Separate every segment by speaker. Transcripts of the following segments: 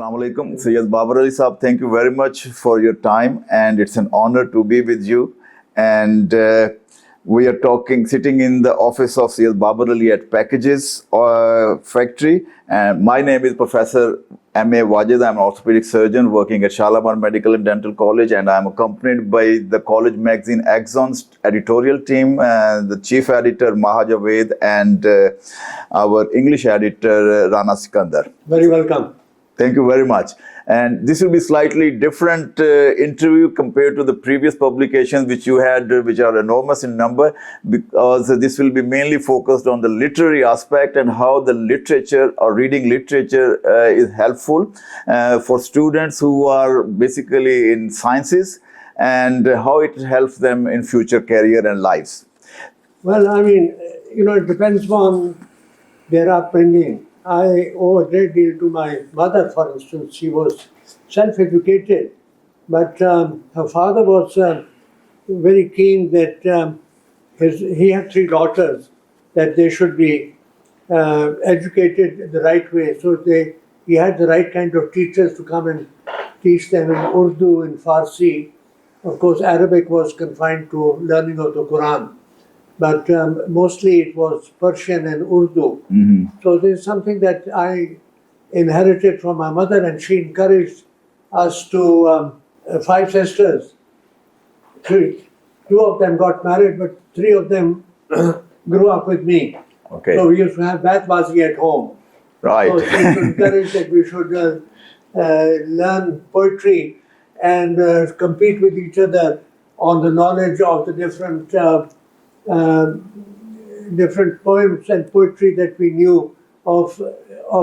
Speaker 1: Assalamu alaikum. Syed Babar Ali Saab, thank you very much for your time, and it's an honor to be with you. And we are sitting in the office of Syed Babar Ali at Packages Factory. And my name is Professor M.A. Wajid. I'm an orthopedic surgeon working at Shalimar Medical and Dental College, and I'm accompanied by the college magazine AXON's editorial team, the chief editor Maha Jawwad, and our English editor Rana, Sikander.
Speaker 2: Very welcome.
Speaker 1: Thank you very much. And this will be slightly different interview compared to the previous publications which you had, which are enormous in number, because this will be mainly focused on the literary aspect and how the literature or reading literature is helpful for students who are basically in sciences, and how it helps them in future career and lives.
Speaker 2: Well, I mean, it depends on their upbringing. I owe a great deal to my mother, for instance. She was self-educated, but her father was very keen that he had 3 daughters, that they should be educated the right way. So he had the right kind of teachers to come and teach them in Urdu and Farsi. Of course, Arabic was confined to learning of the Quran. But mostly it was Persian and Urdu.
Speaker 1: Mm-hmm.
Speaker 2: So there's something that I inherited from my mother, and she encouraged us to 5 sisters. 2 of them got married, but 3 of them grew up with me.
Speaker 1: Okay.
Speaker 2: So we used to have bathbazi at home.
Speaker 1: Right.
Speaker 2: So she encouraged that we should learn poetry and compete with each other on the knowledge of the different poems and poetry that we knew of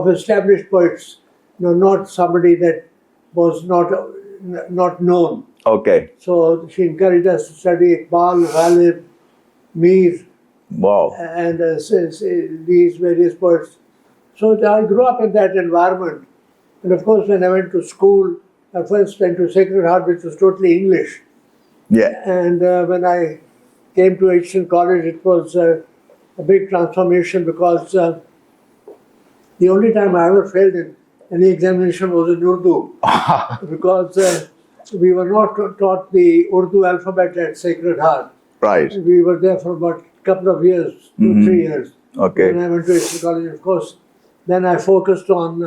Speaker 2: established poets, not somebody that was not known.
Speaker 1: Okay.
Speaker 2: So she encouraged us to study Iqbal, Ghalib, Mir,
Speaker 1: Wow.
Speaker 2: and these various poets. So I grew up in that environment. And of course, when I went to school, I first went to Sacred Heart, which was totally English.
Speaker 1: Yeah.
Speaker 2: And when I came to Aitchison College, it was a big transformation, because the only time I ever failed in any examination was in Urdu, because we were not taught the Urdu alphabet at Sacred Heart.
Speaker 1: Right.
Speaker 2: We were there for about a couple of years, 2-3 years.
Speaker 1: Okay.
Speaker 2: When I went to Aitchison College, of course, then I focused on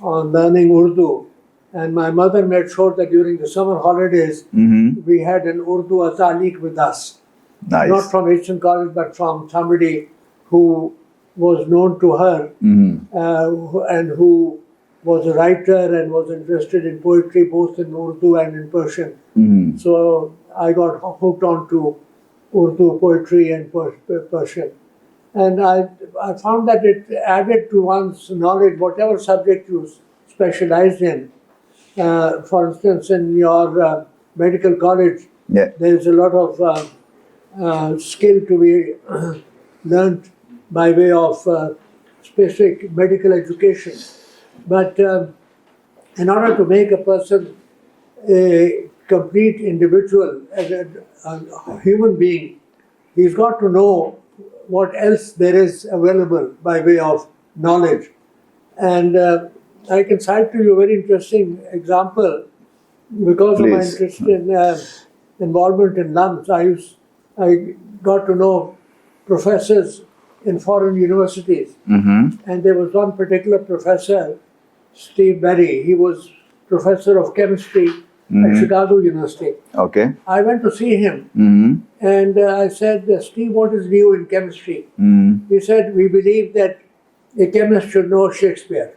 Speaker 2: learning Urdu. And my mother made sure that during the summer holidays, we had an Urdu atalik with us.
Speaker 1: Nice.
Speaker 2: Not from Aitchison College, but from somebody who was known to her, and who was a writer and was interested in poetry, both in Urdu and in Persian. So I got hooked on to Urdu poetry and Persian. And I found that it added to one's knowledge, whatever subject you specialized in. For instance, in your medical college, there is a lot of skill to be learned by way of specific medical education. But in order to make a person a complete individual, as a human being, he's got to know what else there is available by way of knowledge. And I can cite to you a very interesting example. Because of my interest in involvement in lungs, I got to know professors in foreign universities. And there was one particular professor, Steve Berry. He was professor of chemistry at Chicago University.
Speaker 1: Okay.
Speaker 2: I went to see him, and I said, Steve, what is new in chemistry? He said, we believe that a chemist should know Shakespeare.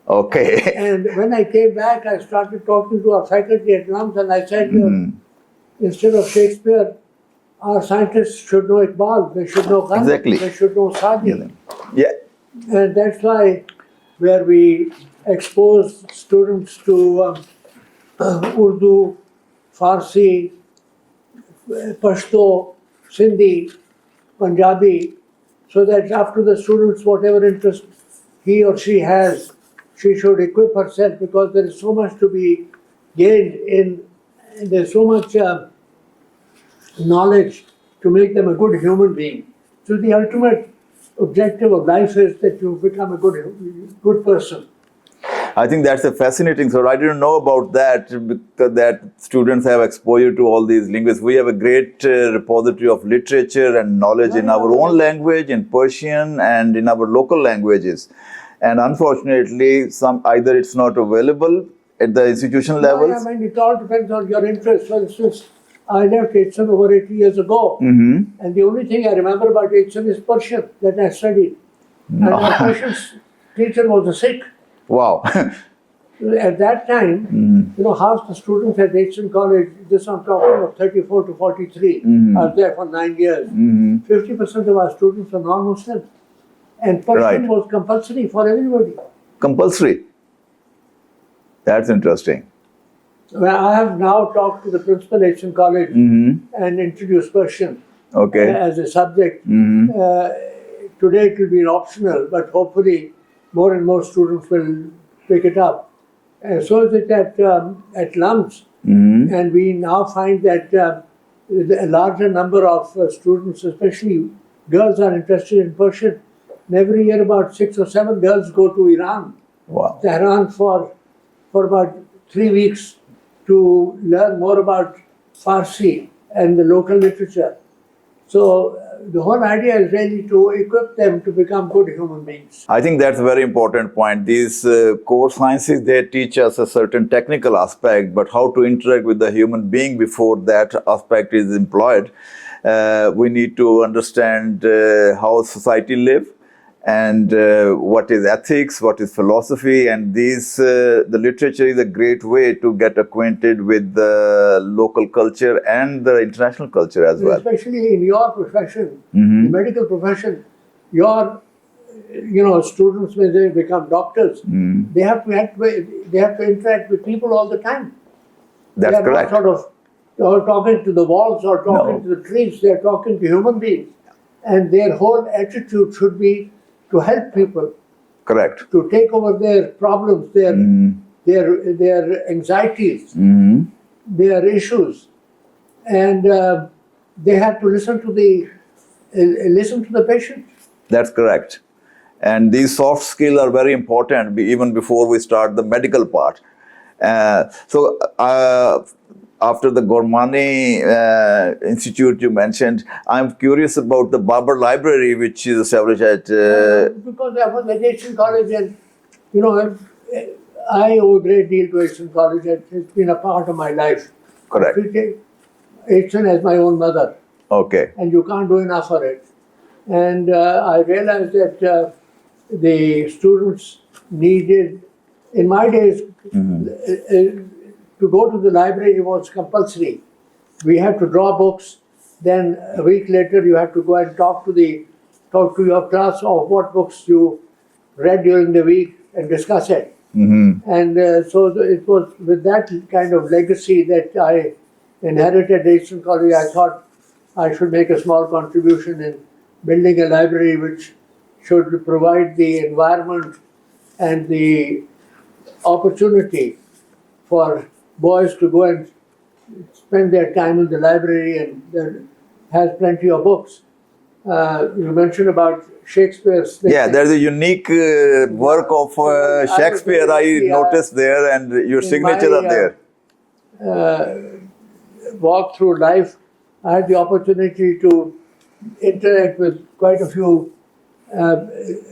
Speaker 1: Okay.
Speaker 2: And when I came back, I started talking to our faculty at LUMS, and I said, instead of Shakespeare, our scientists should know Iqbal, they should know Rana,
Speaker 1: Exactly.
Speaker 2: they should know Syed.
Speaker 1: Yeah.
Speaker 2: And that's why, where we expose students to Urdu, Farsi, Pashto, Sindhi, Punjabi, so that after the students, whatever interest he or she has, she should equip herself, because there is so much to be gained there's so much knowledge to make them a good human being. So the ultimate objective of life is that you become a good person.
Speaker 1: I think that's a fascinating. So I didn't know about that, because that students have exposure to all these linguists. We have a great repository of literature and knowledge in our own language, in Persian, and in our local languages. And unfortunately, either it's not available at the institution levels.
Speaker 2: I mean, it all depends on your interest. For instance, I left Aitchison over 80 years ago, and the only thing I remember about Aitchison is Persian that I studied. And my Persian teacher was a Sikh.
Speaker 1: Wow.
Speaker 2: At that time, half the students at Aitchison College, this I'm talking of 34 to 43, I was there for 9 years. 50% of our students were non-Muslims. And Persian was compulsory for everybody.
Speaker 1: Compulsory? That's interesting.
Speaker 2: Well, I have now talked to the principal at Aitchison College and introduced Persian as a subject. Today it will be optional, but hopefully more and more students will pick it up. And so is it at LUMS. And we now find that a larger number of students, especially girls, are interested in Persian. And every year about 6 or 7 girls go to Iran, Tehran for about 3 weeks to learn more about Farsi and the local literature. So the whole idea is really to equip them to become good human beings.
Speaker 1: I think that's a very important point. These core sciences, they teach us a certain technical aspect, but how to interact with the human being before that aspect is employed. We need to understand how society lives, and what is ethics, what is philosophy, and the literature is a great way to get acquainted with the local culture and the international culture as well.
Speaker 2: Especially in your profession, the medical profession, your students, when they become doctors, they have to interact with people all the time.
Speaker 1: That's correct.
Speaker 2: They are not sort of talking to the walls or talking to the trees. They are talking to human beings, and their whole attitude should be to help people.
Speaker 1: Correct.
Speaker 2: To take over their problems, their anxieties, their issues, and they have to listen to the patient.
Speaker 1: That's correct. And these soft skills are very important even before we start the medical part. After the Gormani Institute you mentioned, I'm curious about the Babar Library, which is established at...
Speaker 2: Because I was at Aitchison College, and I owe a great deal to Aitchison College. It's been a part of my life.
Speaker 1: Correct.
Speaker 2: I treat Aitchison as my own mother.
Speaker 1: Okay.
Speaker 2: And you can't do enough for it. And I realized that the students needed, in my days, to go to the library was compulsory. We had to draw books. Then a week later, you had to go and talk to your class of what books you read during the week and discuss it. And so it was with that kind of legacy that I inherited Aitchison College. I thought I should make a small contribution in building a library which should provide the environment and the opportunity for boys to go and spend their time in the library, and there has plenty of books. You mentioned about Shakespeare's...
Speaker 1: there's a unique work of Shakespeare I noticed there, and your signature are there.
Speaker 2: Walk through life, I had the opportunity to interact with quite a few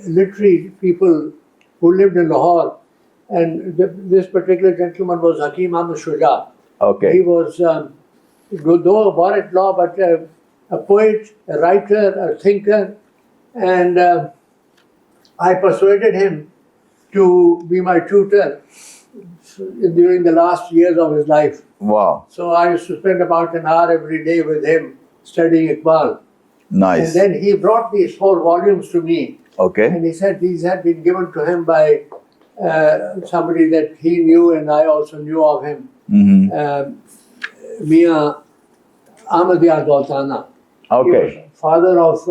Speaker 2: literary people who lived in Lahore. And this particular gentleman was Hakim Ahmed Shuja.
Speaker 1: Okay.
Speaker 2: He was, though a bar at law, but a poet, a writer, a thinker. And I persuaded him to be my tutor during the last years of his life.
Speaker 1: Wow.
Speaker 2: So I used to spend about an hour every day with him studying Iqbal.
Speaker 1: Nice.
Speaker 2: And then he brought these 4 volumes to me.
Speaker 1: Okay.
Speaker 2: And he said these had been given to him by somebody that he knew and I also knew of him. Mia Ahmadiyar Doltana.
Speaker 1: Okay.
Speaker 2: He was father of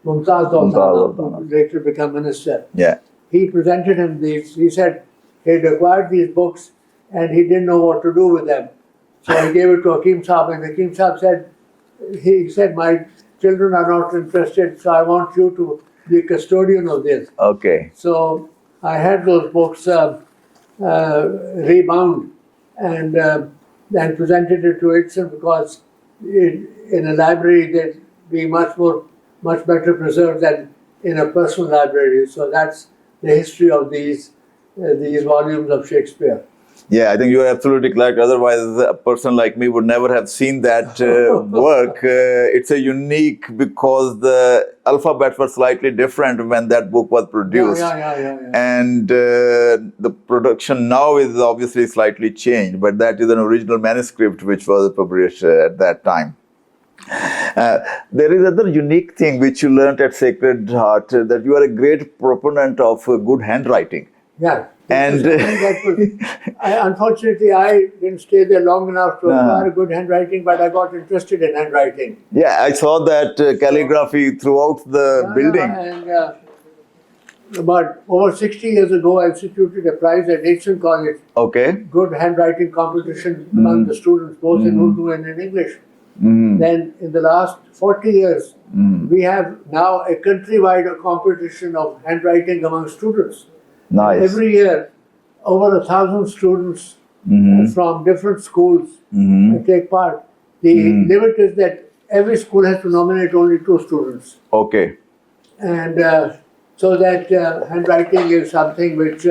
Speaker 2: Mumtaz Doltana, who later became minister.
Speaker 1: Yeah.
Speaker 2: He presented him these. He said he'd acquired these books and he didn't know what to do with them. So I gave it to Hakim Saab, and Hakim Saab said, my children are not interested, so I want you to be custodian of this.
Speaker 1: Okay.
Speaker 2: So I had those books rebound and presented it to Aitchison because in a library they'd be much better preserved than in a personal library. So that's the history of these volumes of Shakespeare.
Speaker 1: Yeah, I think you are absolutely correct. Otherwise, a person like me would never have seen that work. It's a unique because the alphabets were slightly different when that book was produced.
Speaker 2: Yeah.
Speaker 1: And the production now is obviously slightly changed, but that is an original manuscript which was published at that time. There is another unique thing which you learned at Sacred Heart, that you are a great proponent of good handwriting.
Speaker 2: Yeah.
Speaker 1: And
Speaker 2: unfortunately, I didn't stay there long enough to acquire good handwriting, but I got interested in handwriting.
Speaker 1: yeah, I saw that calligraphy throughout the building.
Speaker 2: And about over 60 years ago, I instituted a prize at Aitchison College.
Speaker 1: Okay.
Speaker 2: Good handwriting competition among the students, both in Urdu and in English. Then in the last 40 years, we have now a countrywide competition of handwriting among students.
Speaker 1: Nice.
Speaker 2: Every year, over 1,000 students from different schools take part. The limit is that every school has to nominate only 2 students.
Speaker 1: Okay.
Speaker 2: And so that handwriting is something which,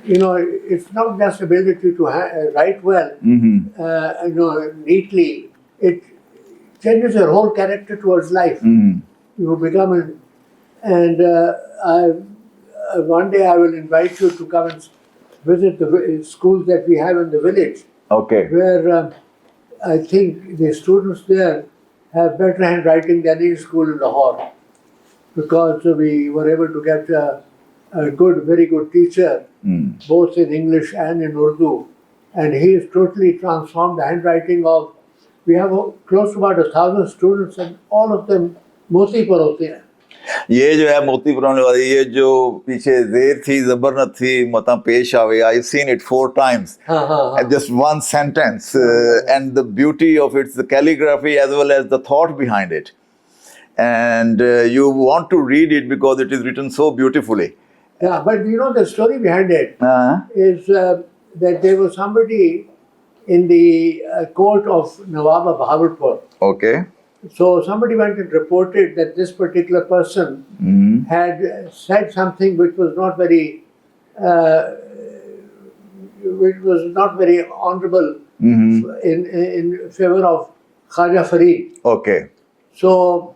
Speaker 2: it's not just ability to write well, neatly. It changes your whole character towards life. You become one day I will invite you to come and visit the schools that we have in the village.
Speaker 1: Okay.
Speaker 2: Where I think the students there have better handwriting than any school in Lahore, because we were able to get a very good teacher, both in English and in Urdu, and he has totally transformed the handwriting of. We have close to about 1,000 students, and all of them moti par hote hain.
Speaker 1: ये जो है मोती पुराने वाली ये जो पीछे जेर थी जबरदस्त थी मतलब पेश आवे I seen it 4 times and just one sentence and the beauty of it's the calligraphy as well as the thought behind it, and you want to read it because it is written so beautifully.
Speaker 2: Yeah, but the story behind it is that there was somebody in the court of Nawab of Bahawalpur.
Speaker 1: Okay.
Speaker 2: So somebody went and reported that this particular person had said something which was not very honorable in favor of Khaja Farid.
Speaker 1: Okay.
Speaker 2: So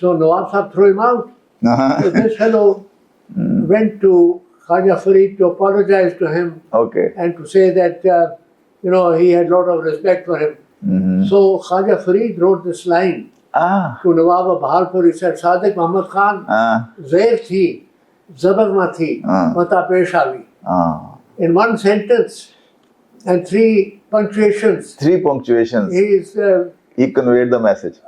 Speaker 2: Nawab Sahib threw him out. So this fellow went to Khaja Farid to apologize to him.
Speaker 1: Okay.
Speaker 2: And to say that he had a lot of respect for him. So Khaja Farid wrote this line to Nawab of Bahawalpur. He said, Sadiq Muhammad Khan, Zair thi, Zabar na thi, mata pesh avi. In one sentence and 3 punctuations.
Speaker 1: 3 punctuations. He conveyed the message.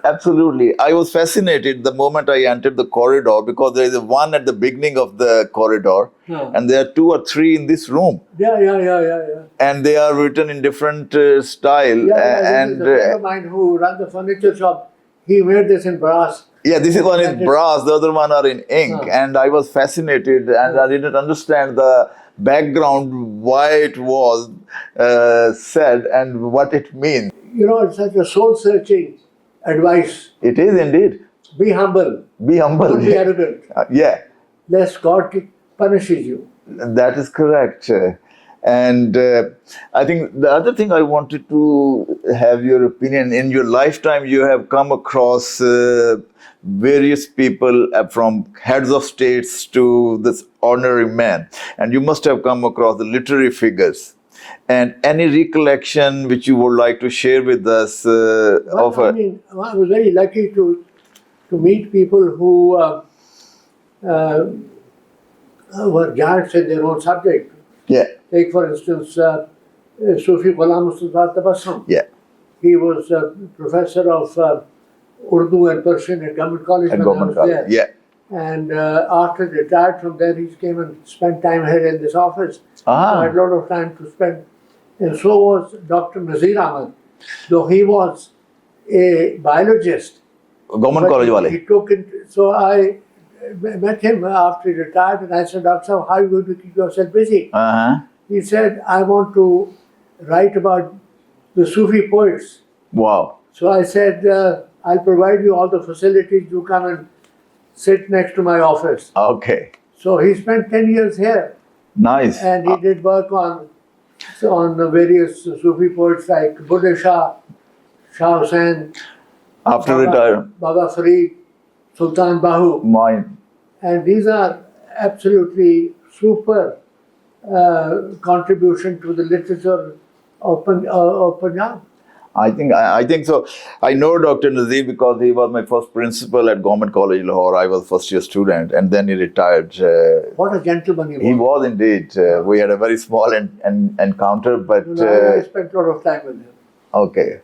Speaker 1: Absolutely. I was fascinated the moment I entered the corridor, because there is one at the beginning of the corridor and there are 2 or 3 in this room.
Speaker 2: Yeah.
Speaker 1: And they are written in different style.
Speaker 2: And a friend of mine who runs the furniture shop, he made this in brass.
Speaker 1: Yeah, this is one in brass, the other one are in ink. And I was fascinated and I didn't understand the background, why it was said and what it means.
Speaker 2: It's such a soul-searching advice.
Speaker 1: It is indeed.
Speaker 2: Be humble.
Speaker 1: Be humble.
Speaker 2: Don't be arrogant.
Speaker 1: Yeah.
Speaker 2: Lest God punishes you.
Speaker 1: That is correct. And I think the other thing I wanted to have your opinion. In your lifetime, you have come across various people from heads of states to this ordinary man. And you must have come across the literary figures. And any recollection which you would like to share with us? I
Speaker 2: was very lucky to meet people who were giants in their own subject.
Speaker 1: Yeah.
Speaker 2: Take for instance, Sufi Tabassum.
Speaker 1: Yeah.
Speaker 2: He was a professor of Urdu and Persian at Government College when I was there.
Speaker 1: Yeah.
Speaker 2: And after retired from there, he came and spent time here in this office. So I had a lot of time to spend. And so was Dr. Nazir Ahmed, though he was a biologist.
Speaker 1: Government College wale.
Speaker 2: He took it. So I met him after he retired, and I said, Doctor, how are you going to keep yourself busy? He said, I want to write about the Sufi poets.
Speaker 1: Wow.
Speaker 2: So I said, I'll provide you all the facilities. You come and sit next to my office.
Speaker 1: Okay.
Speaker 2: So he spent 10 years here.
Speaker 1: Nice.
Speaker 2: And he did work on the various Sufi poets like Buddha Shah, Shah Hussain,
Speaker 1: After retirement.
Speaker 2: Baba Farid, Sultan Bahu.
Speaker 1: Mine.
Speaker 2: And these are absolutely super contribution to the literature of Punjab.
Speaker 1: I think so. I know Dr. Nazir because he was my first principal at Government College Lahore. I was first year student, and then he retired.
Speaker 2: What a gentleman he was.
Speaker 1: He was indeed. We had a very small encounter, but
Speaker 2: I spent a lot of time with him.
Speaker 1: okay.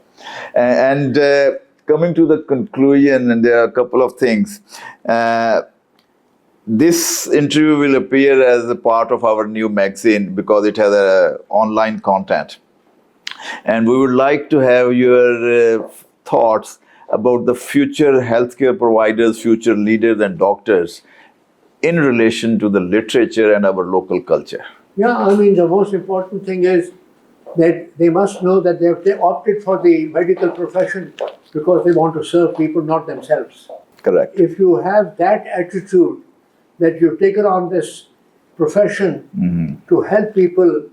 Speaker 1: And coming to the conclusion, and there are a couple of things. This interview will appear as a part of our new magazine because it has online content. And we would like to have your thoughts about the future healthcare providers, future leaders and doctors in relation to the literature and our local culture.
Speaker 2: Yeah, I mean, the most important thing is that they must know that they opted for the medical profession because they want to serve people, not themselves.
Speaker 1: Correct.
Speaker 2: If you have that attitude that you've taken on this profession to help people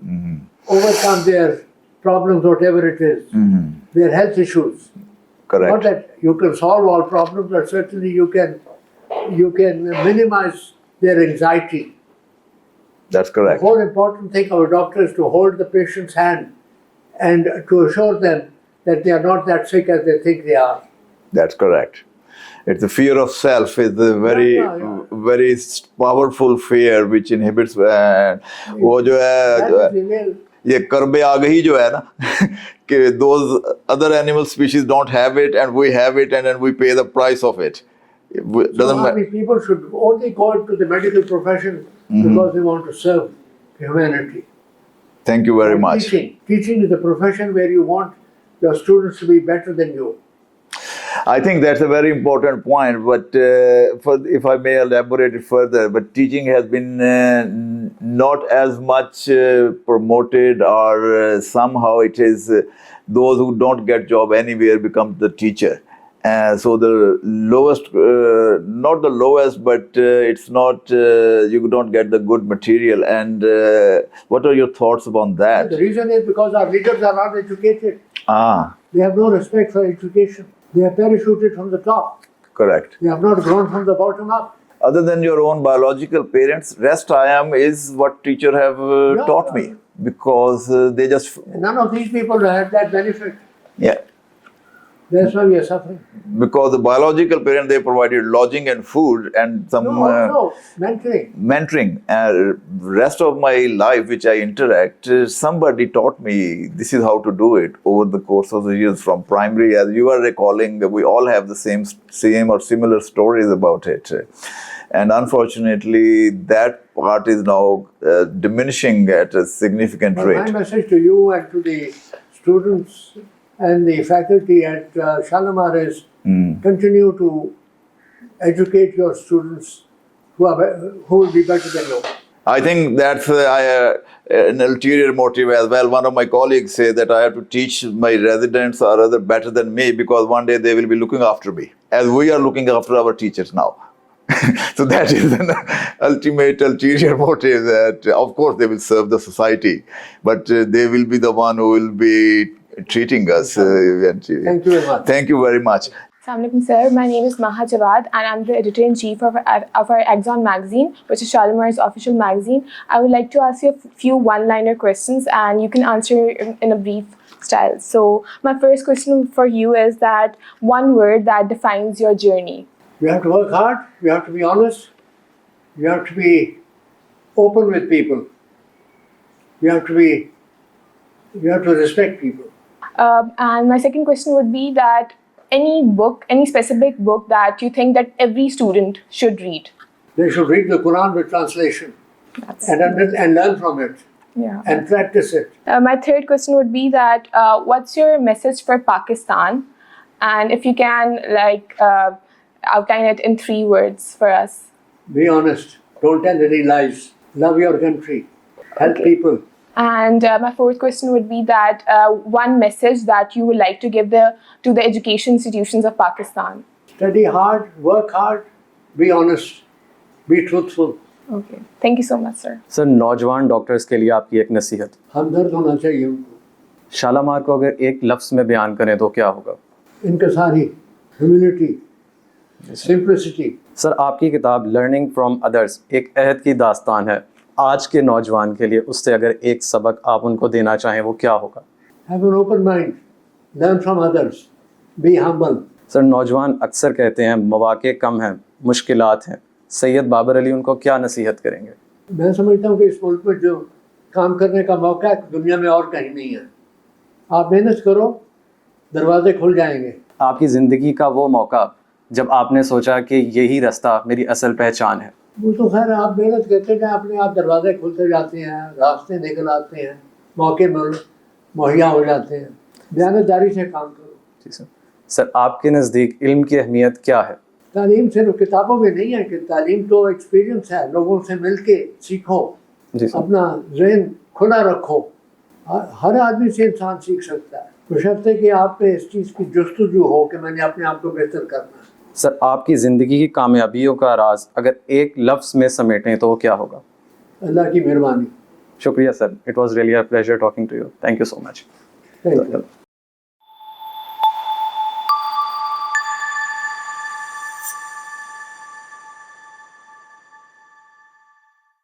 Speaker 2: overcome their problems, whatever it is, their health issues.
Speaker 1: Correct.
Speaker 2: Not that you can solve all problems, but certainly you can minimize their anxiety.
Speaker 1: That's correct.
Speaker 2: The whole important thing of a doctor is to hold the patient's hand and to assure them that they are not that sick as they think they are.
Speaker 1: That's correct. It's the fear of self is a very powerful fear which inhibits. वो जो है ये कर्बे आ गई जो है ना कि those other animal species don't have it and we have it and then we pay the price of it.
Speaker 2: People should only go into the medical profession because they want to serve humanity.
Speaker 1: Thank you very much.
Speaker 2: Teaching is a profession where you want your students to be better than you.
Speaker 1: I think that's a very important point, but if I may elaborate it further, but teaching has been not as much promoted, or somehow it is those who don't get job anywhere become the teacher. So the lowest, not the lowest, but it's not, you don't get the good material. And what are your thoughts upon that?
Speaker 2: The reason is because our leaders are not educated. They have no respect for education. They are parachuted from the top.
Speaker 1: Correct.
Speaker 2: They have not grown from the bottom up.
Speaker 1: Other than your own biological parents, rest I am is what teacher have taught me, because they just...
Speaker 2: None of these people have that benefit.
Speaker 1: Yeah.
Speaker 2: That's why we are suffering.
Speaker 1: Because the biological parents, they provided lodging and food and some...
Speaker 2: mentoring.
Speaker 1: Mentoring. Rest of my life, which I interact, somebody taught me this is how to do it over the course of the years from primary. As you are recalling, we all have the same or similar stories about it. And unfortunately, that part is now diminishing at a significant rate.
Speaker 2: My message to you and to the students and the faculty at Shalimar is continue to educate your students who will be better than you.
Speaker 1: I think that's an ulterior motive as well. One of my colleagues said that I have to teach my residents or other better than me because one day they will be looking after me, as we are looking after our teachers now. So that is an ultimate ulterior motive that, of course, they will serve the society, but they will be the one who will be treating us eventually.
Speaker 2: Thank you very much.
Speaker 1: Thank you very much.
Speaker 3: Assalamualaikum sir, my name is Maha, Jawwad, and I'm the editor-in-chief of our AXON magazine, which is Shalimar's official magazine. I would like to ask you a few one-liner questions and you can answer in a brief style. So my first question for you is that one word that defines your journey.
Speaker 2: You have to work hard, you have to be honest, you have to be open with people, you have to respect people.
Speaker 3: And my second question would be that any specific book that you think that every student should read?
Speaker 2: They should read the Quran with translation and learn from it and practice it.
Speaker 3: My third question would be that what's your message for Pakistan? And if you can outline it in 3 words for us.
Speaker 2: Be honest. Don't tell any lies. Love your country. Help
Speaker 3: Okay.
Speaker 2: people.
Speaker 3: And my fourth question would be that one message that you would like to give to the education institutions of Pakistan.
Speaker 2: Study hard, work hard, be honest, be truthful.
Speaker 3: Okay. Thank you so much, sir.
Speaker 4: سر نوجوان doctors کے لیے آپ کی ایک نصیحت.
Speaker 2: ہمدرد ہونا چاہیے ان کو.
Speaker 4: شالامار کو اگر ایک لفظ میں بیان کریں تو کیا ہوگا؟
Speaker 2: انکساری, ہیوملٹی, سمپلسٹی.
Speaker 4: سر آپ کی کتاب لرننگ فرام ادرس ایک عہد کی داستان ہے. آج کے نوجوان کے لیے اس سے اگر ایک سبق آپ ان کو دینا چاہیں وہ کیا ہوگا؟
Speaker 2: Have an open mind, learn from others, be humble.
Speaker 4: سر نوجوان اکثر کہتے ہیں مواقع کم ہیں، مشکلات ہیں. سید بابر علی ان کو کیا نصیحت کریں گے؟
Speaker 2: میں سمجھتا ہوں کہ اس ملک میں جو کام کرنے کا موقع ہے دنیا میں اور کہیں نہیں ہے. آپ محنت کرو, دروازے کھل جائیں گے.
Speaker 4: آپ کی زندگی کا وہ موقع جب آپ نے سوچا کہ یہی رستہ میری اصل پہچان ہے؟
Speaker 2: وہ تو خیر آپ محنت کرتے جائیں, اپنے آپ دروازے کھلتے جاتے ہیں, راستے نکل آتے ہیں, موقع مہیا ہو جاتے ہیں. دیانتداری سے کام کرو.
Speaker 4: جی سر. سر آپ کے نزدیک علم کی اہمیت کیا ہے؟
Speaker 2: تعلیم صرف کتابوں میں نہیں ہے کہ تعلیم تو ایکسپیرینس ہے. لوگوں سے مل کے سیکھو,
Speaker 4: جی سر.
Speaker 2: اپنا ذہن کھلا رکھو. ہر آدمی سے انسان سیکھ سکتا ہے, بشرطے کہ آپ پہ اس چیز کی جستجو ہو کہ میں نے اپنے آپ کو بہتر کرنا ہے.
Speaker 4: سر آپ کی زندگی کی کامیابیوں کا راز اگر ایک لفظ میں سمیٹیں تو وہ کیا ہوگا؟
Speaker 2: اللہ کی مہربانی.
Speaker 4: شکریہ sir. It was really a pleasure talking to you. Thank you so much.
Speaker 2: Thank you.